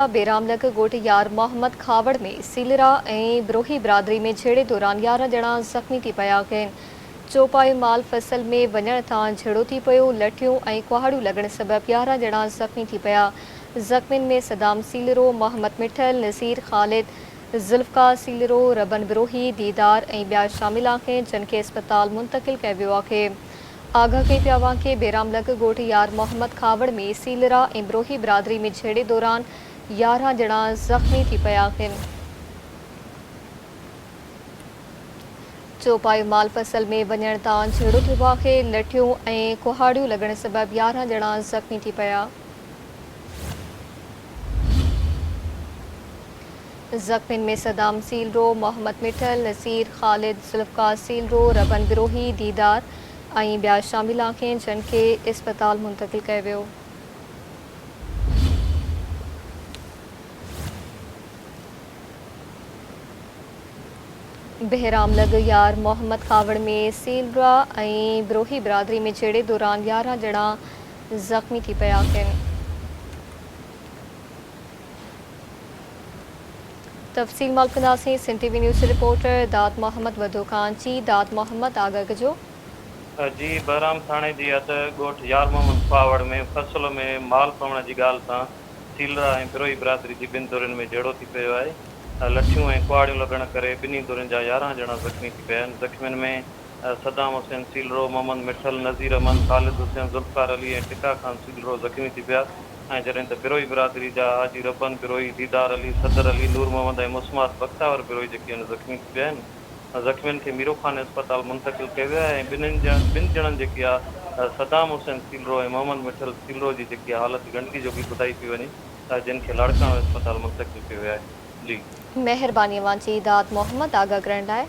बेरामलक ॻोठ यार मोहम्मद खावड़ में सीलरा ऐं ब्रोही बिरादरी में छेड़े दौरान 11 ॼणा ज़ख़्मी थी पिया आहिनि। चौपाई माल फसल में वञण तां झेड़ो थी पियो। लठियूं ऐं कुहाड़ियूं लॻण सबबि 11 ॼणा ज़ख़्मी थी पिया। ज़ख़्मियुनि में सदाम सीलरो, मोहम्मद मिठल, नसीर ख़ालिद, ज़ुल्फ़कार सीलरो, रबन बिरोही, दीदार ऐं ॿिया शामिल आहिनि, जिन खे अस्पताल मुंतक़िल कयो वियो आहे। आगाह कई पिया हुआ कि बेरामलक ॻोठ यार मोहम्मद खावड़ में सीलरा ऐं ब्रोही बिरादरी में छेड़े दौरान 11 ॼणा ज़ख़्मी थी पिया आहिनि। चौपाई माल फसल में वञण तां झेड़ो थियो आहे। लठियूं ऐं कुहाड़ियूं लॻण सबबि 11 ॼणा ज़ख़्मी थी पिया। ज़ख़्मियुनि में सदाम सीलरो, मोहम्मद मिठल, नसीर ख़ालिद, ज़ुल्फ़कार सीलरो, रबन बिरोही, दीदार ऐं ॿिया शामिल आहिनि, जिन खे अस्पताल मुंतक़िल कयो वियो। बेरामलग यार मोहम्मद खावड़ में सीलरा ऐं ब्रोही बिरादरी में छेड़े दौरान 11 ॼणा ज़ख़्मी थी पिया आहिनि। तफ़सील माल कंदासीं। सिंध टीवी न्यूज़ रिपोर्टर दाद मोहम्मद वधो खान जी। दाद मोहम्मद आगाह जो जी बहराम थाने जी हद ॻोठ यार मोहम्मद खावड़ में फसल में माल पवण की ॻाल्हि सां सीलरा ऐं बिरोही बिरादरी जी ॿिनि धुरियुनि में झेड़ो थी पियो आहे। लठियूं ऐं कुहाड़ियूं लॻण करे ॿिन्ही धुरियुनि जा 11 ॼणा ज़ख़्मी थी पिया आहिनि। ज़ख़्मियुनि में सदाम हुसैन सीलरो, मोहम्मद मिठल, नज़ीर अमन, ख़ालिद हुसैन, ज़ुल्फ़कार अली ऐं टिका खान सीलरो ज़ख़्मी थी पिया। ऐं जॾहिं त बिरोही बिरादरी जा हाजी रबन बिरोही, दीदार अली, सदर अली, नूर मोहम्मद ऐं मुस्मात बख्तावर बिरोही जेके आहिनि ज़ख़्मी थी पिया आहिनि। ज़ख़्मियुनि खे मीरो खान अस्पताल मुंतक़िल कयो वियो आहे ऐं ॿिनि ॼणनि जेकी आहे सदाम हुसैन सीलरो ऐं मोहम्मद मिठल सीलरो जी जेकी हालत गंदगी जो बि ॿुधाई पई वञे, जिन खे लाड़काणो अस्पताल मुंतक़िल कयो वियो आहे। जी महिरबानी जी दाद मोहम्मद आगाह करण लाइ।